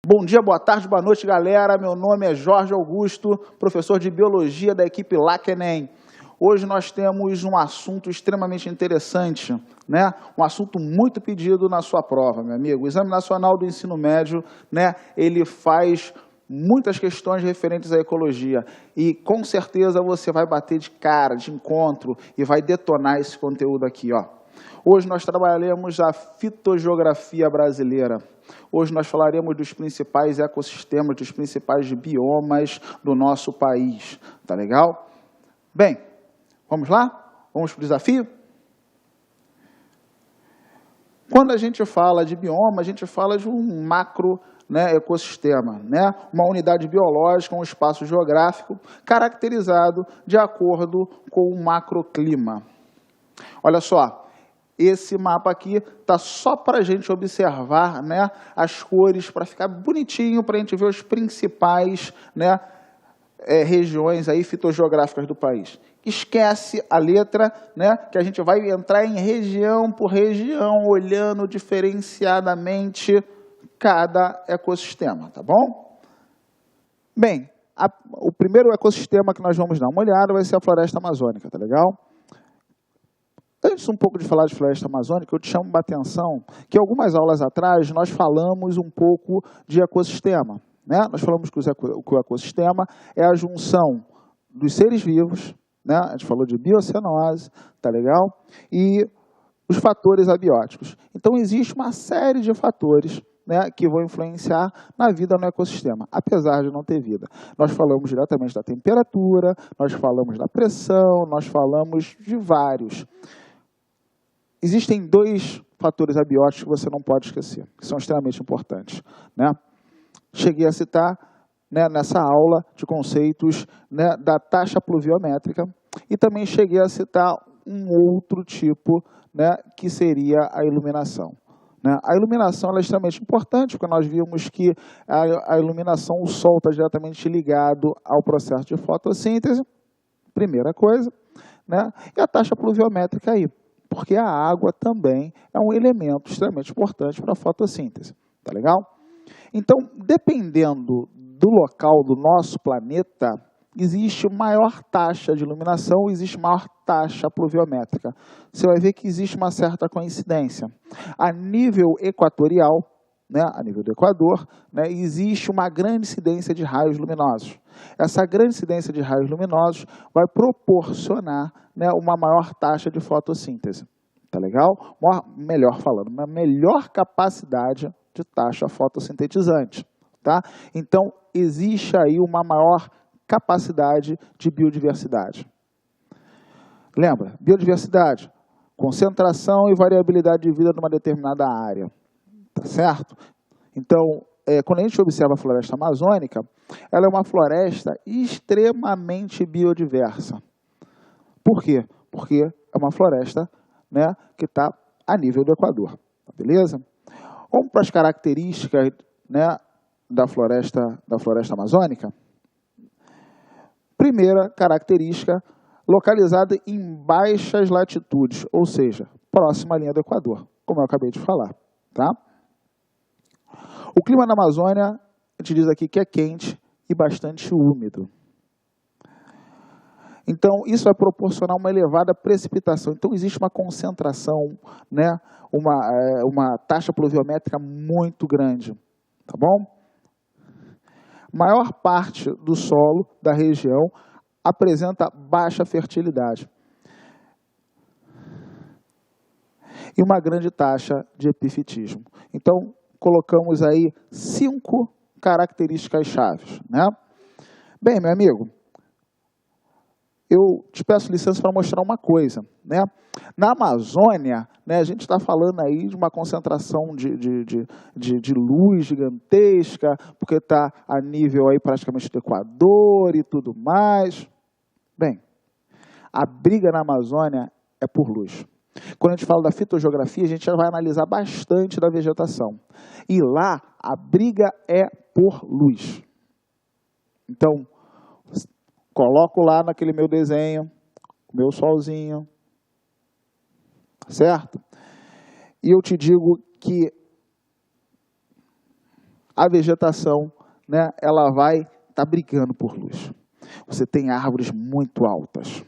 Bom dia, boa tarde, boa noite, galera. Meu nome é Jorge Augusto, professor de Biologia da equipe LACENEM. Hoje nós temos um assunto extremamente interessante, né? Um assunto muito pedido na sua prova, meu amigo. O Exame Nacional do Ensino Médio, né? Ele faz muitas questões referentes à ecologia e com certeza você vai bater de cara, de encontro e vai detonar esse conteúdo aqui, ó. Hoje nós trabalharemos a fitogeografia brasileira. Hoje nós falaremos dos principais ecossistemas, dos principais biomas do nosso país. Tá legal? Bem, vamos lá? Vamos para o desafio? Quando a gente fala de bioma, a gente fala de um macro, né, ecossistema, né? Uma unidade biológica, um espaço geográfico caracterizado de acordo com o macroclima. Olha só. Esse mapa aqui está só para a gente observar, né, as cores, para ficar bonitinho, para a gente ver os principais, né, regiões aí fitogeográficas do país. Esquece a letra, né, que a gente vai entrar em região por região, olhando diferenciadamente cada ecossistema, tá bom? Bem, o primeiro ecossistema que nós vamos dar uma olhada vai ser a floresta amazônica, tá legal? Antes um pouco de falar de floresta amazônica, eu te chamo a atenção que algumas aulas atrás nós falamos um pouco de ecossistema, né? Nós falamos que o ecossistema é a junção dos seres vivos, né? A gente falou de biocenose, tá legal? E os fatores abióticos. Então existe uma série de fatores, né, que vão influenciar na vida no ecossistema, apesar de não ter vida. Nós falamos diretamente da temperatura, nós falamos da pressão, nós falamos de vários. Existem dois fatores abióticos que você não pode esquecer, que são extremamente importantes, né? Cheguei a citar, né, nessa aula de conceitos, né, da taxa pluviométrica e também cheguei a citar um outro tipo, né, que seria a iluminação. Né? A iluminação ela é extremamente importante, porque nós vimos que a iluminação, o sol está diretamente ligado ao processo de fotossíntese, primeira coisa, né? E a taxa pluviométrica aí. Porque a água também é um elemento extremamente importante para a fotossíntese. Tá legal? Então, dependendo do local do nosso planeta, existe maior taxa de iluminação, existe maior taxa pluviométrica. Você vai ver que existe uma certa coincidência. A nível equatorial, né, a nível do Equador, né, existe uma grande incidência de raios luminosos. Essa grande incidência de raios luminosos vai proporcionar, né, uma maior taxa de fotossíntese. Tá legal? Melhor falando, uma melhor capacidade de taxa fotossintetizante. Tá? Então, existe aí uma maior capacidade de biodiversidade. Lembra? Biodiversidade, concentração e variabilidade de vida numa determinada área. Tá certo? Então, quando a gente observa a floresta amazônica, ela é uma floresta extremamente biodiversa. Por quê? Porque é uma floresta, né, que está a nível do Equador. Beleza? Vamos para as características, né, da floresta amazônica. Primeira característica, localizada em baixas latitudes, ou seja, próxima à linha do Equador, como eu acabei de falar. Tá? O clima da Amazônia, a gente diz aqui que é quente e bastante úmido. Então, isso vai proporcionar uma elevada precipitação. Então, existe uma concentração, né, uma taxa pluviométrica muito grande. Tá bom? Maior parte do solo da região apresenta baixa fertilidade. E uma grande taxa de epifitismo. Então, colocamos aí 5 características chaves, né? Bem, meu amigo, eu te peço licença para mostrar uma coisa, né? Na Amazônia, né, a gente está falando aí de uma concentração de luz gigantesca, porque está a nível aí praticamente do Equador e tudo mais. Bem, a briga na Amazônia é por luz. Quando a gente fala da fitogeografia, a gente já vai analisar bastante da vegetação. E lá, a briga é por luz. Então, coloco lá naquele meu desenho, o meu solzinho, certo? E eu te digo que a vegetação, né, ela vai estar brigando por luz. Você tem árvores muito altas.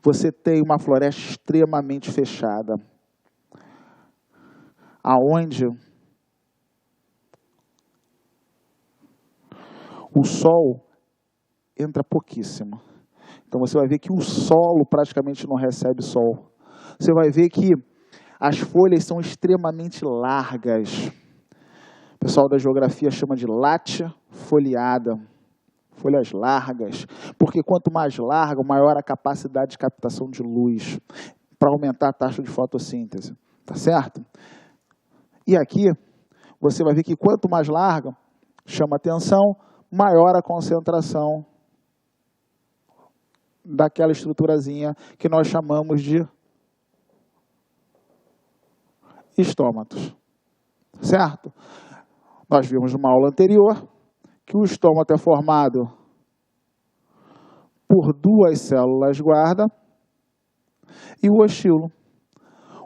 Você tem uma floresta extremamente fechada, aonde o sol entra pouquíssimo. Então você vai ver que o solo praticamente não recebe sol. Você vai ver que as folhas são extremamente largas. O pessoal da geografia chama de latifoliada. Folhas largas, porque quanto mais larga, maior a capacidade de captação de luz, para aumentar a taxa de fotossíntese, tá certo? E aqui, você vai ver que quanto mais larga, chama atenção, maior a concentração daquela estruturazinha que nós chamamos de estômatos, certo? Nós vimos numa aula anterior que o estômato é formado por 2 células guarda e o ostilo.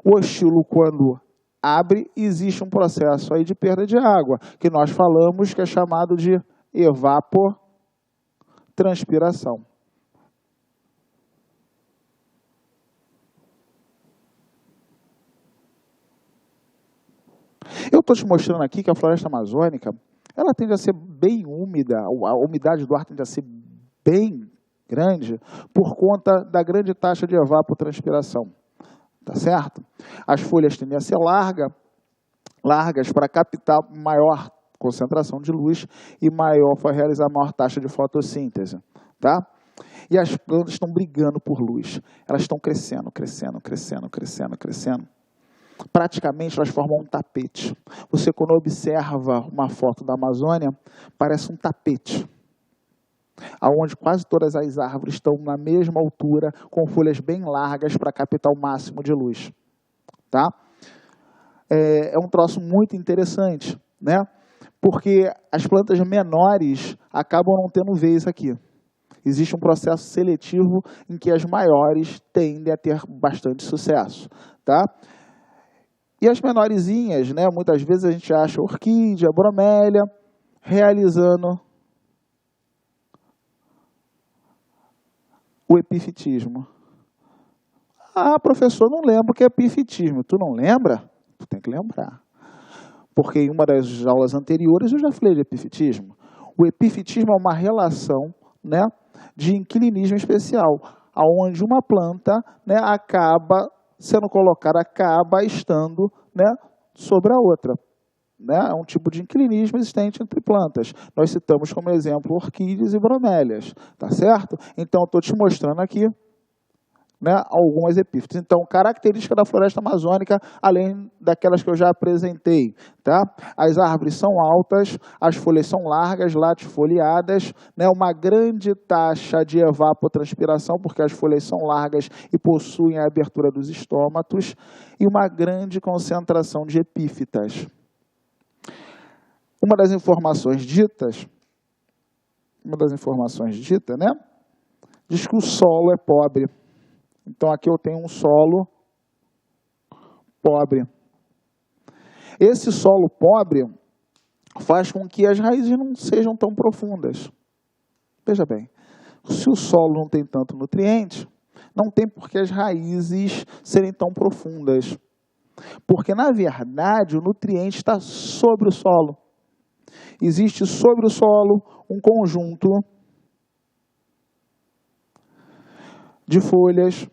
O ostilo, quando abre, existe um processo aí de perda de água, que nós falamos que é chamado de evapotranspiração. Eu estou te mostrando aqui que a floresta amazônica, ela tende a ser bem úmida, a umidade do ar tende a ser bem grande por conta da grande taxa de evapotranspiração, tá certo? As folhas tendem a ser largas para captar maior concentração de luz e realizar maior taxa de fotossíntese, tá? E as plantas estão brigando por luz, elas estão crescendo. Praticamente elas formam um tapete. Você, quando observa uma foto da Amazônia, parece um tapete, onde quase todas as árvores estão na mesma altura, com folhas bem largas para captar o máximo de luz. Tá? É um troço muito interessante, né? Porque as plantas menores acabam não tendo vez aqui. Existe um processo seletivo em que as maiores tendem a ter bastante sucesso. Tá? E as menorzinhas, né, muitas vezes a gente acha orquídea, bromélia, realizando o epifitismo. Ah, professor, não lembro o que é epifitismo. Tu não lembra? Tu tem que lembrar. Porque em uma das aulas anteriores eu já falei de epifitismo. O epifitismo é uma relação, né, de inclinismo especial, onde uma planta, né, acaba sendo colocada, acaba estando, né, sobre a outra. Né? É um tipo de inclinismo existente entre plantas. Nós citamos como exemplo orquídeas e bromélias. Tá certo? Então, estou te mostrando aqui, né, algumas epífitas. Então, característica da floresta amazônica, além daquelas que eu já apresentei. Tá? As árvores são altas, as folhas são largas, latifoliadas, né, uma grande taxa de evapotranspiração, porque as folhas são largas e possuem a abertura dos estômatos, e uma grande concentração de epífitas. Uma das informações ditas, né, diz que o solo é pobre. Então, aqui eu tenho um solo pobre. Esse solo pobre faz com que as raízes não sejam tão profundas. Veja bem, se o solo não tem tanto nutriente, não tem por que as raízes serem tão profundas. Porque, na verdade, o nutriente está sobre o solo. Existe sobre o solo um conjunto de folhas,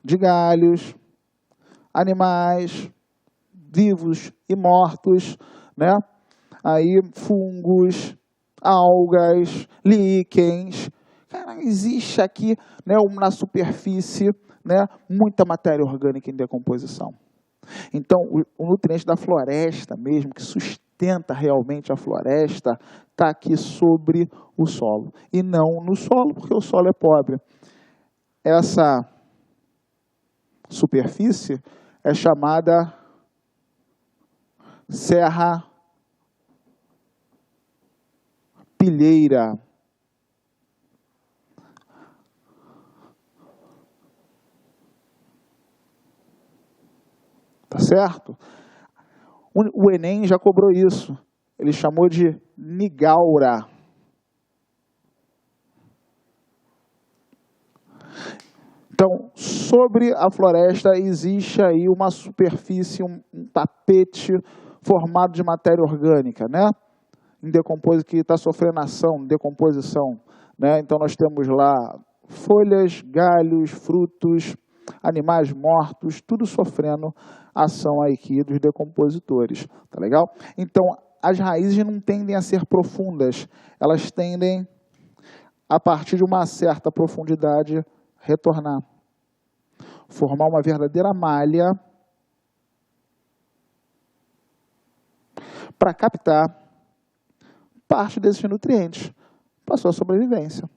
de galhos, animais vivos e mortos, né? Aí fungos, algas, líquens. Cara, existe aqui, né, na superfície, né, muita matéria orgânica em decomposição. Então, o nutriente da floresta mesmo, que sustenta realmente a floresta, está aqui sobre o solo. E não no solo, porque o solo é pobre. Essa superfície é chamada serra pilheira. Tá certo? O Enem já cobrou isso. ele chamou de nigaura. Então, sobre a floresta existe aí uma superfície, um tapete formado de matéria orgânica, né? Que está sofrendo ação, decomposição, né? Então nós temos lá folhas, galhos, frutos, animais mortos, tudo sofrendo ação aqui dos decompositores, tá legal? Então as raízes não tendem a ser profundas, elas tendem a partir de uma certa profundidade retornar, formar uma verdadeira malha para captar parte desses nutrientes para a sua sobrevivência.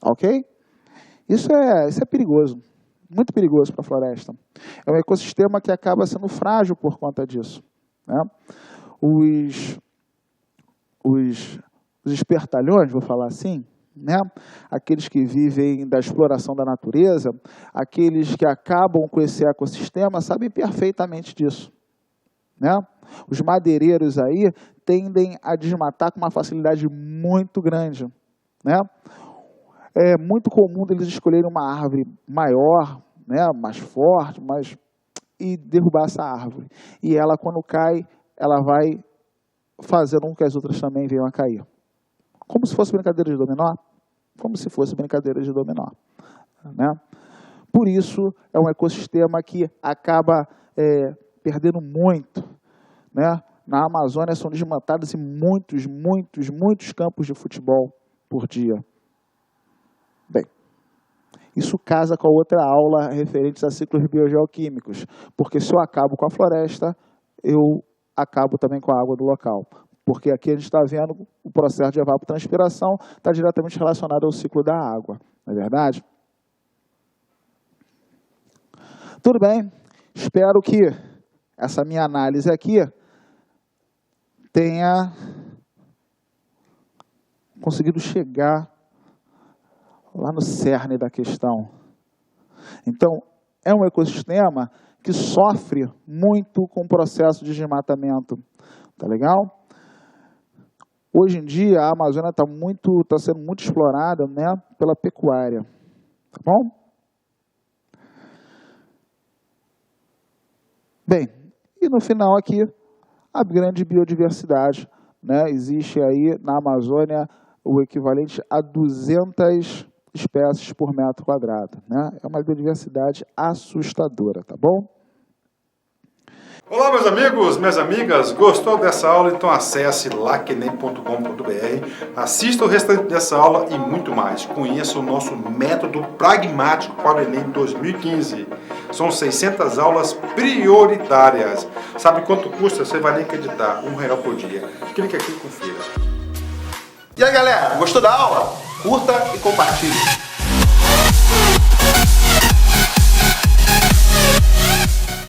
Ok? Isso é perigoso, muito perigoso para a floresta. É um ecossistema que acaba sendo frágil por conta disso, né? Os espertalhões, vou falar assim, né? Aqueles que vivem da exploração da natureza, aqueles que acabam com esse ecossistema, sabem perfeitamente disso, né? Os madeireiros aí tendem a desmatar com uma facilidade muito grande, né? É muito comum eles escolherem uma árvore maior, né, mais forte, e derrubar essa árvore. E ela, quando cai, ela vai fazendo com que as outras também venham a cair. Como se fosse brincadeira de dominó? Como se fosse brincadeira de dominó, né? Por isso, é um ecossistema que acaba perdendo muito, né? Na Amazônia são desmatados muitos campos de futebol por dia. Bem, isso casa com a outra aula referente a ciclos biogeoquímicos, porque se eu acabo com a floresta, eu acabo também com a água do local. Porque aqui a gente está vendo o processo de evapotranspiração está diretamente relacionado ao ciclo da água, não é verdade? Tudo bem, espero que essa minha análise aqui tenha conseguido chegar lá no cerne da questão. Então, é um ecossistema que sofre muito com o processo de desmatamento, tá legal? Hoje em dia, a Amazônia está sendo muito explorada, né, pela pecuária, tá bom? Bem, e no final aqui, a grande biodiversidade, né? Existe aí na Amazônia o equivalente a 200 espécies por metro quadrado, né? É uma biodiversidade assustadora, tá bom? Olá, meus amigos, minhas amigas, gostou dessa aula? Então acesse lacnem.com.br, assista o restante dessa aula e muito mais. Conheça o nosso método pragmático para o Enem 2015. São 600 aulas prioritárias. Sabe quanto custa? Você vai nem acreditar, R$1 por dia. Clique aqui e confira. E aí, galera, gostou da aula? Curta e compartilhe.